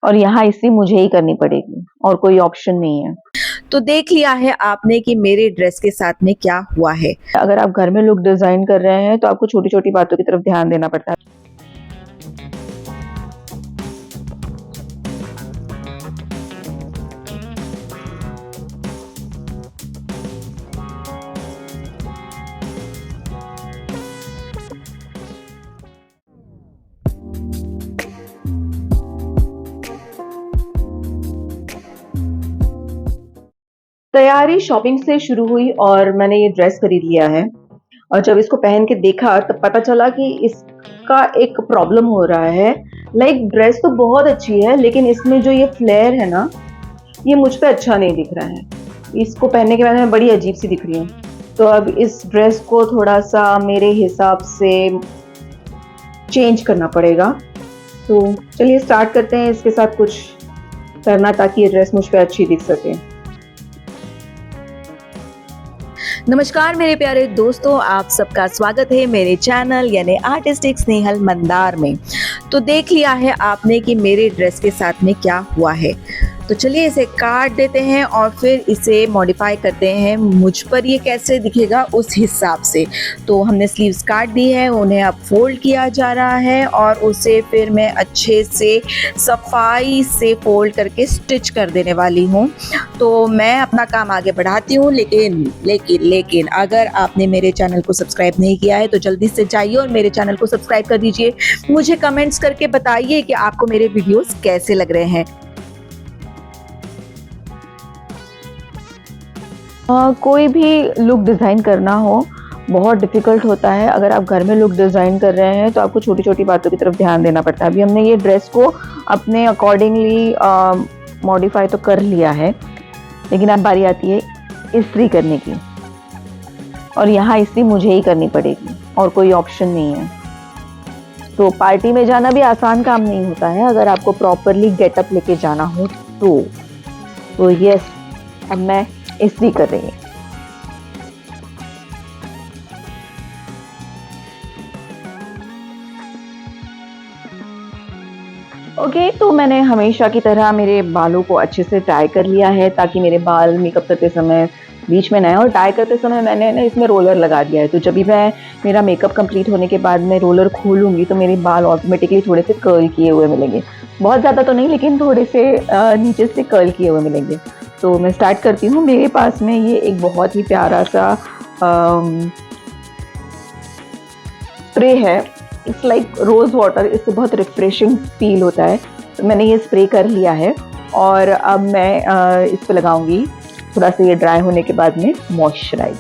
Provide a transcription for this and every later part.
और यहाँ इसी मुझे ही करनी पड़ेगी और कोई ऑप्शन नहीं है। तो देख लिया है आपने कि मेरे ड्रेस के साथ में क्या हुआ है। अगर आप घर में लुक डिजाइन कर रहे हैं तो आपको छोटी-छोटी बातों की तरफ ध्यान देना पड़ता है। तैयारी शॉपिंग से शुरू हुई और मैंने ये ड्रेस खरीद लिया है और जब इसको पहन के देखा तब पता चला कि इसका एक प्रॉब्लम हो रहा है। ड्रेस तो बहुत अच्छी है लेकिन इसमें जो ये फ्लेयर है ना, ये मुझ पे अच्छा नहीं दिख रहा है। इसको पहनने के बाद मैं बड़ी अजीब सी दिख रही हूँ। तो अब इस ड्रेस को थोड़ा सा मेरे हिसाब से चेंज करना पड़ेगा। तो चलिए स्टार्ट करते हैं इसके साथ कुछ करना ताकि ये ड्रेस मुझ पे अच्छी दिख सके। नमस्कार मेरे प्यारे दोस्तों, आप सबका स्वागत है मेरे चैनल यानी आर्टिस्टिक स्नेहल मंदार में। तो देख लिया है आपने कि मेरे ड्रेस के साथ में क्या हुआ है। तो चलिए इसे काट देते हैं और फिर इसे मॉडिफाई करते हैं मुझ पर ये कैसे दिखेगा उस हिसाब से। तो हमने स्लीव्स काट दी है, उन्हें अब फोल्ड किया जा रहा है और उसे फिर मैं अच्छे से सफाई से फोल्ड करके स्टिच कर देने वाली हूँ। तो मैं अपना काम आगे बढ़ाती हूँ, लेकिन अगर आपने मेरे चैनल को सब्सक्राइब नहीं किया है तो जल्दी से जाइए और मेरे चैनल को सब्सक्राइब कर दीजिए। मुझे कमेंट्स करके बताइए कि आपको मेरे वीडियोस कैसे लग रहे हैं। कोई भी लुक डिज़ाइन करना हो बहुत डिफ़िकल्ट होता है। अगर आप घर में लुक डिज़ाइन कर रहे हैं तो आपको छोटी-छोटी बातों की तरफ ध्यान देना पड़ता है। अभी हमने ये ड्रेस को अपने अकॉर्डिंगली मॉडिफाई तो कर लिया है, लेकिन अब बारी आती है इस्त्री करने की और यहाँ इस्त्री मुझे ही करनी पड़ेगी और कोई ऑप्शन नहीं है। तो पार्टी में जाना भी आसान काम नहीं होता है अगर आपको प्रॉपरली गेटअप लेके जाना हो तो यस, अब मैं इस्त्री कर रही हूँ। ओके, तो मैंने हमेशा की तरह मेरे बालों को अच्छे से टाई कर लिया है ताकि मेरे बाल मेकअप करते समय बीच में ना आए। और टाई करते समय मैंने ना इसमें रोलर लगा दिया है, तो जब भी मेरा मेकअप कंप्लीट होने के बाद मैं रोलर खोलूंगी तो मेरे बाल ऑटोमेटिकली थोड़े से कर्ल किए हुए मिलेंगे। बहुत ज़्यादा तो नहीं, लेकिन थोड़े से नीचे से कर्ल किए हुए मिलेंगे। तो मैं स्टार्ट करती हूँ। मेरे पास में ये एक बहुत ही प्यारा सा स्प्रे है। इट्स लाइक रोज़ वाटर, इससे बहुत रिफ्रेशिंग फील होता है। तो मैंने ये स्प्रे कर लिया है और अब मैं इस पे लगाऊंगी थोड़ा सा ये ड्राई होने के बाद में मॉइस्चराइज।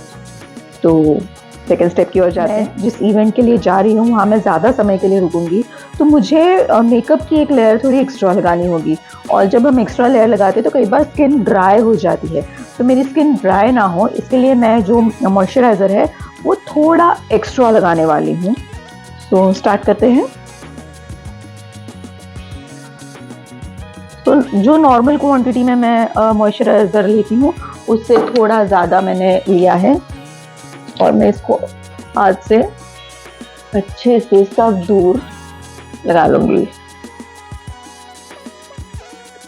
तो सेकेंड स्टेप की ओर जाते हैं। जिस इवेंट के लिए जा रही हूँ वहाँ मैं ज़्यादा समय के लिए रुकूंगी, तो मुझे मेकअप की एक लेयर थोड़ी एक्स्ट्रा लगानी होगी। और जब हम एक्स्ट्रा लेयर लगाते हैं तो कई बार स्किन ड्राई हो जाती है, तो मेरी स्किन ड्राई ना हो इसके लिए मैं जो मॉइस्चराइज़र है वो थोड़ा एक्स्ट्रा लगाने वाली हूँ। तो स्टार्ट करते हैं। तो जो नॉर्मल क्वांटिटी में मैं मॉइस्चराइज़र लेती हूँ उससे थोड़ा ज़्यादा मैंने लिया है और मैं इसको हाथ से अच्छे से सब दूर लगा लूँगी।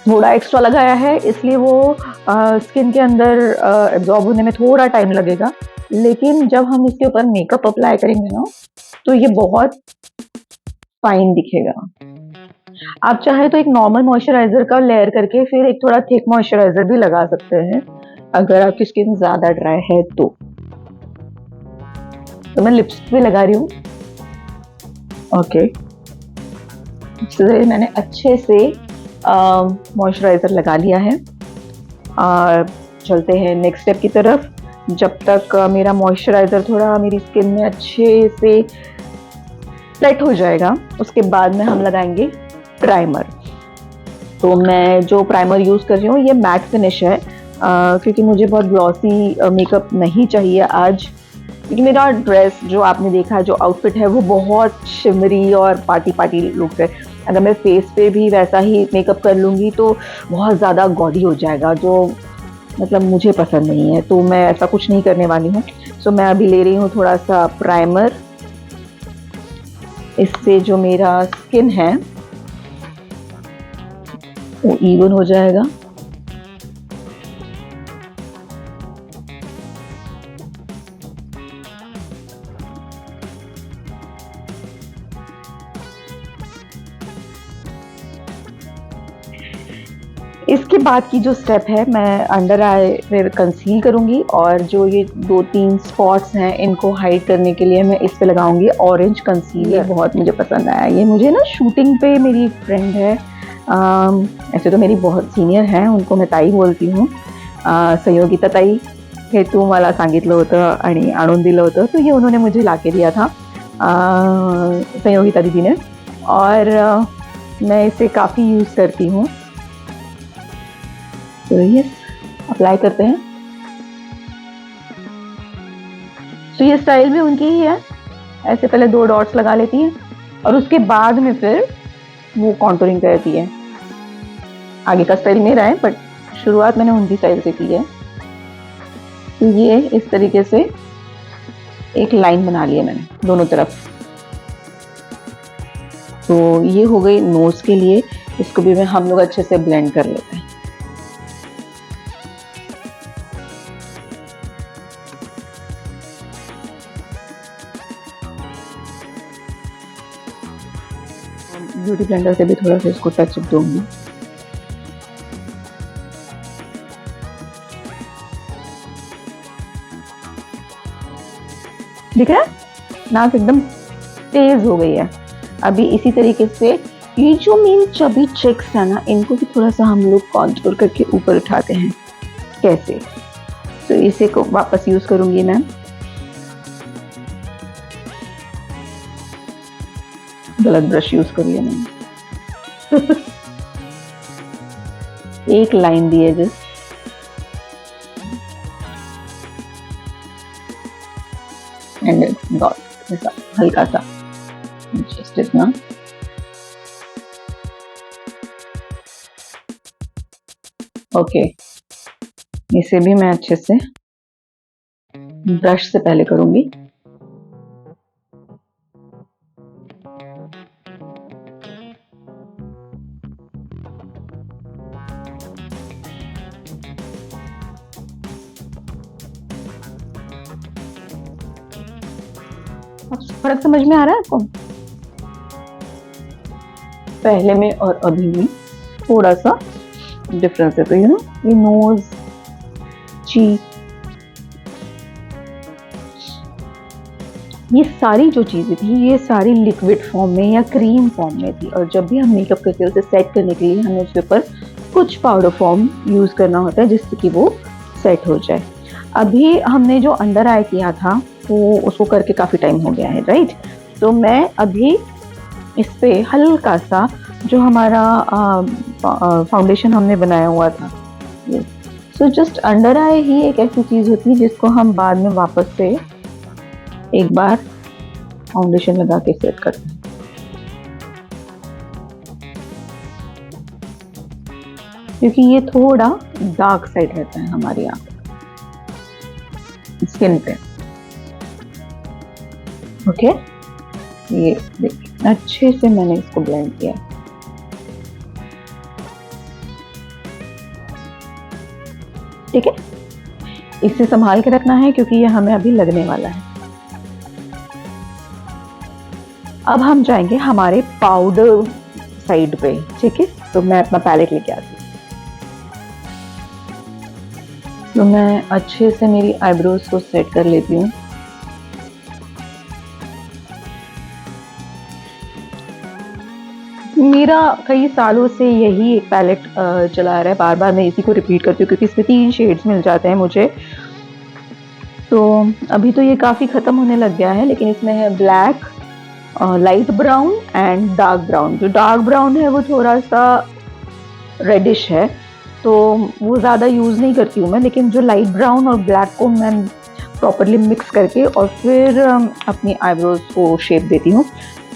थोड़ा एक्स्ट्रा लगाया है इसलिए वो स्किन के अंदर एब्जॉर्ब होने में थोड़ा टाइम लगेगा, लेकिन जब हम इसके ऊपर मेकअप अप्लाई करेंगे ना तो ये बहुत फाइन दिखेगा। आप चाहे तो एक नॉर्मल मॉइस्चराइज़र का लेयर करके फिर एक थोड़ा थिक मॉइस्चराइज़र भी लगा सकते हैं अगर आपकी स्किन ज़्यादा ड्राई है तो। तो मैं लिप्स पे लगा रही हूँ। ओके, मैंने अच्छे से मॉइस्चराइज़र लगा लिया है और चलते हैं नेक्स्ट स्टेप की तरफ। जब तक मेरा मॉइस्चराइज़र थोड़ा मेरी स्किन में अच्छे से सेट हो जाएगा उसके बाद में हम लगाएंगे प्राइमर। तो मैं जो प्राइमर यूज़ कर रही हूँ ये मैट फिनिश है, क्योंकि मुझे बहुत ग्लॉसी मेकअप नहीं चाहिए आज, क्योंकि मेरा ड्रेस जो आपने देखा, जो आउटफिट है वो बहुत शिमरी और पार्टी लुक है। अगर मैं फेस पे भी वैसा ही मेकअप कर लूँगी तो बहुत ज़्यादा गॉडी हो जाएगा, जो मतलब मुझे पसंद नहीं है। तो मैं ऐसा कुछ नहीं करने वाली हूँ। सो मैं अभी ले रही हूँ थोड़ा सा प्राइमर। इससे जो मेरा स्किन है वो इवन हो जाएगा। इसके बाद की जो स्टेप है, मैं अंडर आई फिर कंसील करूंगी और जो ये 2-3 स्पॉट्स हैं इनको हाइड करने के लिए मैं इस पे लगाऊंगी ऑरेंज कंसीलर। बहुत मुझे पसंद आया ये। मुझे ना शूटिंग पे मेरी एक फ्रेंड है, ऐसे तो मेरी बहुत सीनियर है, उनको मैं ताई बोलती हूँ, संयोगिता ताई, हे तू मला सांगितलं होतं आणि आणून दिलं होतं, तो ये उन्होंने मुझे ला के दिया था, संयोगिता दीदी ने, और मैं इसे काफ़ी यूज़ करती हूँ। तो ये अप्लाई करते हैं। तो ये स्टाइल भी उनकी ही है, ऐसे पहले 2 डॉट्स लगा लेती है और उसके बाद में फिर वो कॉन्टूरिंग करती है। आगे का स्टाइल मेरा है बट शुरुआत मैंने उनकी स्टाइल से की है। तो ये इस तरीके से एक लाइन बना ली है मैंने दोनों तरफ। तो ये हो गई नोज के लिए। इसको भी हम लोग अच्छे से ब्लेंड कर लेते हैं। ब्यूटी ब्लेंडर से भी थोड़ा सा इसको टच दूंगी। दिख रहा है? नाक एकदम तेज हो गई है। अभी इसी तरीके से ये जो मेन चबी चेक्स है ना, इनको भी थोड़ा सा हम लोग कॉन्टूर करके ऊपर उठाते हैं। कैसे? तो इसे को वापस यूज करूंगी मैं। गलत ब्रश यूज कर लिया मैंने। एक लाइन दी है जिस एंड डॉट ऐसा हल्का सा जस्ट इतना। ओके, इसे भी मैं अच्छे से ब्रश से पहले करूंगी। फर्क समझ में आ रहा है आपको? पहले में और अभी में थोड़ा सा डिफरेंस है। तो ये नोज, चीक, ये सारी जो चीजें थी ये सारी लिक्विड फॉर्म में या क्रीम फॉर्म में थी, और जब भी हम मेकअप करते हैं उसे सेट करने के लिए हमें उसके ऊपर कुछ पाउडर फॉर्म यूज करना होता है जिससे कि वो सेट हो जाए। अभी हमने जो अंडर आई किया था वो उसको करके काफ़ी टाइम हो गया है, राइट? तो मैं अभी इस पे हल्का सा जो हमारा फाउंडेशन हमने बनाया हुआ था, सो जस्ट अंडर आई ही एक ऐसी चीज़ होती है जिसको हम बाद में वापस से एक बार फाउंडेशन लगा के सेट करते हैं। क्योंकि ये थोड़ा डार्क साइड रहता है हमारी आंख स्किन पे। ओके, ये देखिए अच्छे से मैंने इसको ब्लेंड किया। ठीक है, इसे संभाल के रखना है क्योंकि ये हमें अभी लगने वाला है। अब हम जाएंगे हमारे पाउडर साइड पे। ठीक है, तो मैं अपना पैलेट लेके आती हूँ। तो मैं अच्छे से मेरी आईब्रोज को सेट कर लेती हूँ। मेरा कई सालों से यही एक पैलेट चला रहा है, बार बार मैं इसी को रिपीट करती हूँ क्योंकि इसमें 3 शेड्स मिल जाते हैं मुझे। तो अभी तो ये काफ़ी ख़त्म होने लग गया है, लेकिन इसमें है black, light brown and dark brown. जो डार्क ब्राउन है वो थोड़ा सा रेडिश है, तो वो ज़्यादा यूज़ नहीं करती हूँ मैं, लेकिन जो लाइट ब्राउन और ब्लैक को मैं प्रॉपरली मिक्स करके और फिर अपनी आईब्रोज को शेप देती हूँ।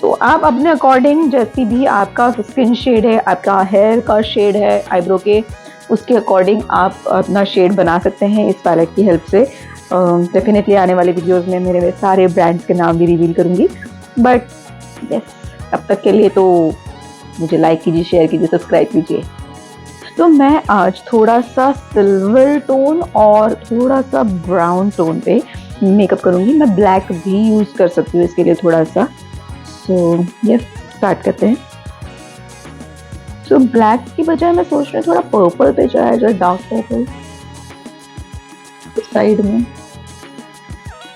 तो आप अपने अकॉर्डिंग जैसी भी आपका स्किन शेड है, आपका हेयर का शेड है आईब्रो के, उसके अकॉर्डिंग आप अपना शेड बना सकते हैं इस पैलेट की हेल्प से। डेफिनेटली आने वाले वीडियोस में मेरे सारे ब्रांड्स के नाम भी रिवील करूँगी। बट यस, तब तक के लिए तो मुझे लाइक कीजिए, शेयर कीजिए, सब्सक्राइब कीजिए। तो मैं आज थोड़ा सा सिल्वर टोन और थोड़ा सा ब्राउन टोन पे मेकअप करूँगी। मैं ब्लैक भी यूज़ कर सकती हूँ इसके लिए थोड़ा सा। सो ये स्टार्ट करते हैं। सो ब्लैक की बजाय मैं सोच रही हूँ थोड़ा पर्पल पे जाए, जो डार्क पर्पल साइड में।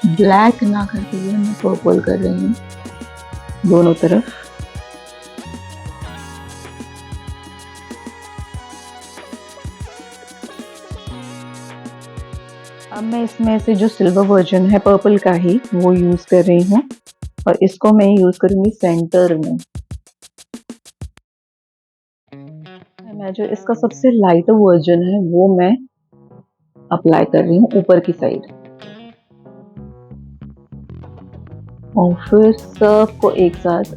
ब्लैक ना करते हुए मैं पर्पल कर रही हूँ दोनों तरफ। अब मैं इसमें से जो सिल्वर वर्जन है पर्पल का ही वो यूज कर रही हूँ और इसको मैं यूज करूंगी सेंटर में। मैं जो इसका सबसे लाइटर वर्जन है वो मैं अप्लाई कर रही हूँ ऊपर की साइड और फिर सब को एक साथ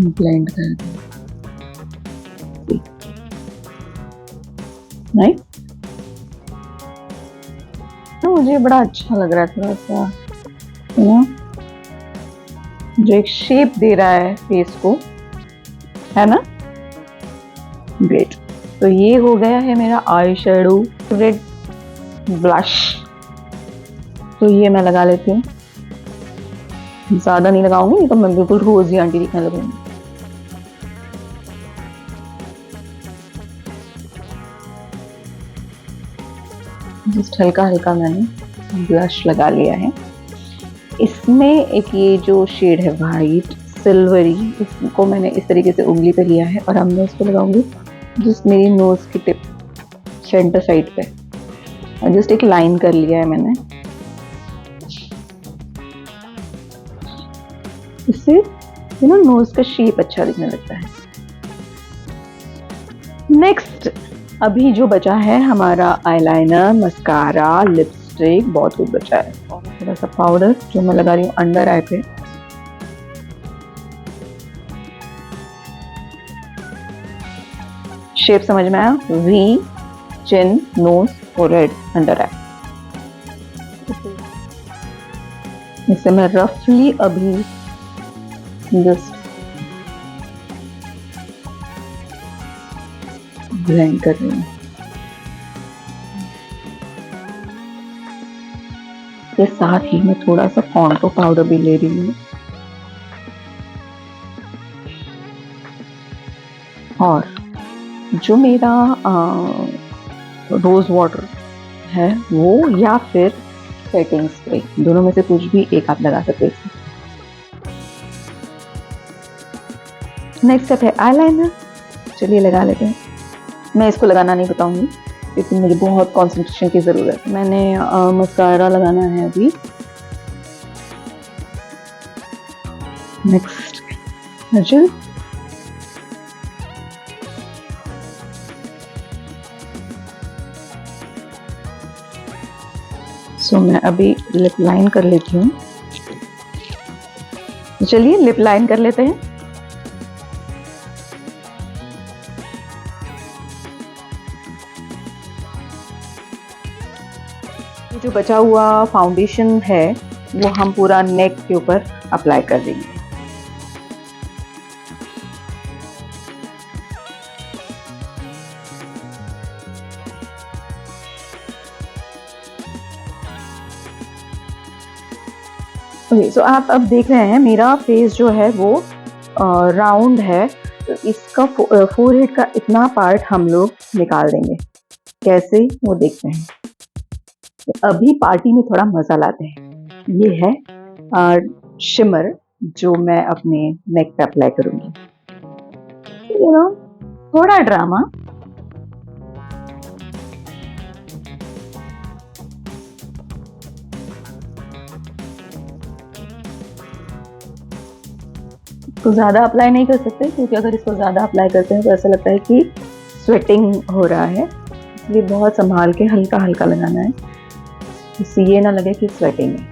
ब्लेंड कर दूँ। नाइस, तो मुझे बड़ा अच्छा लग रहा है थोड़ा सा, जो एक शेप दे रहा है फेस को, है ना। ग्रेट, तो ये हो गया है मेरा आई शेडो रेड ब्लश। तो ये मैं लगा लेती हूँ, ज्यादा नहीं लगाऊंगी नहीं तो मैं बिल्कुल रोजी आंटी दिखने लगूंगी। जस्ट हल्का हल्का मैंने ब्लश लगा लिया है। इसमें एक ये जो शेड है वाइट सिल्वरी, इसको मैंने इस तरीके से उंगली पे लिया है और अब मैं इसको लगाऊंगी जस्ट मेरी नोज की टिप सेंटर साइड पे और जस्ट एक लाइन कर लिया है मैंने। इससे नोज का शेप अच्छा दिखने लगता है। नेक्स्ट अभी जो बचा है हमारा आईलाइनर, मस्कारा, लिपस्टिक, बहुत कुछ बचा है और थोड़ा सा पाउडर जो मैं लगा रही हूँ अंडर आई पे। शेप समझ में आया? V, chin, nose, forehead, under eye. इसे मैं रफली अभी जस्ट ब्लेंड कर रही हूँ। के साथ ही मैं थोड़ा सा कॉन्टो पाउडर भी ले रही हूँ और जो मेरा रोज वाटर है वो या फिर सेटिंग स्प्रे, दोनों में से कुछ भी एक आप लगा सकते हैं। नेक्स्ट स्टेप है आईलाइनर। चलिए लगा लेते हैं। मैं इसको लगाना नहीं बताऊंगी क्योंकि मुझे बहुत कंसंट्रेशन की जरूरत है। मैंने मस्कारा लगाना है अभी। नेक्स्ट काजल, सो मैं अभी लिप लाइन कर लेती हूँ। चलिए लिप लाइन कर लेते हैं। जो बचा हुआ फाउंडेशन है वो हम पूरा नेक के ऊपर अप्लाई कर देंगे। ओके, सो आप अब देख रहे हैं मेरा फेस जो है वो राउंड है, तो इसका फोरहेड का इतना पार्ट हम लोग निकाल देंगे। कैसे वो देखते हैं। तो अभी पार्टी में थोड़ा मजा लाते हैं। ये है शिमर जो मैं अपने नेक पे अप्लाई करूंगी। थोड़ा ड्रामा। इसको ज्यादा अप्लाई नहीं कर सकते क्योंकि अगर इसको ज्यादा अप्लाई करते हैं तो ऐसा लगता है कि स्वेटिंग हो रहा है, इसलिए बहुत संभाल के हल्का हल्का लगाना है, इससे ये ना लगे कि स्वेटिंग है।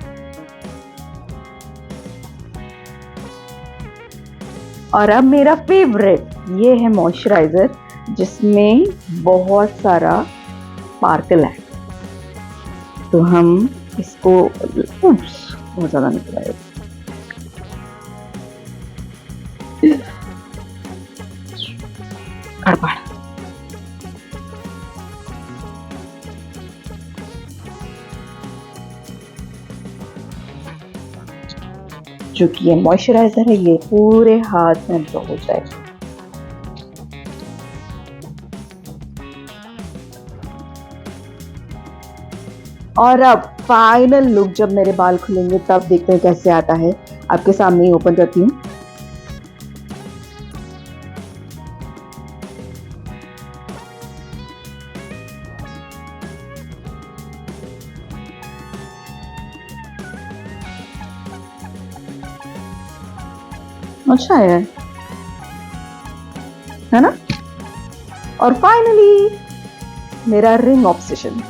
और अब मेरा फेवरेट ये है मॉइस्चराइजर जिसमें बहुत सारा स्पार्कल है, तो हम इसको बहुत ज्यादा निकलाएगा। गड़बड़। जो कि ये मॉइस्चराइजर है ये पूरे हाथ में ब्लो हो जाएगा। और अब फाइनल लुक जब मेरे बाल खुलेंगे तब देखते हैं कैसे आता है। आपके सामने ही ओपन करती हूँ। अच्छा है ना? और फाइनली मेरा रिंग ऑब्सेशन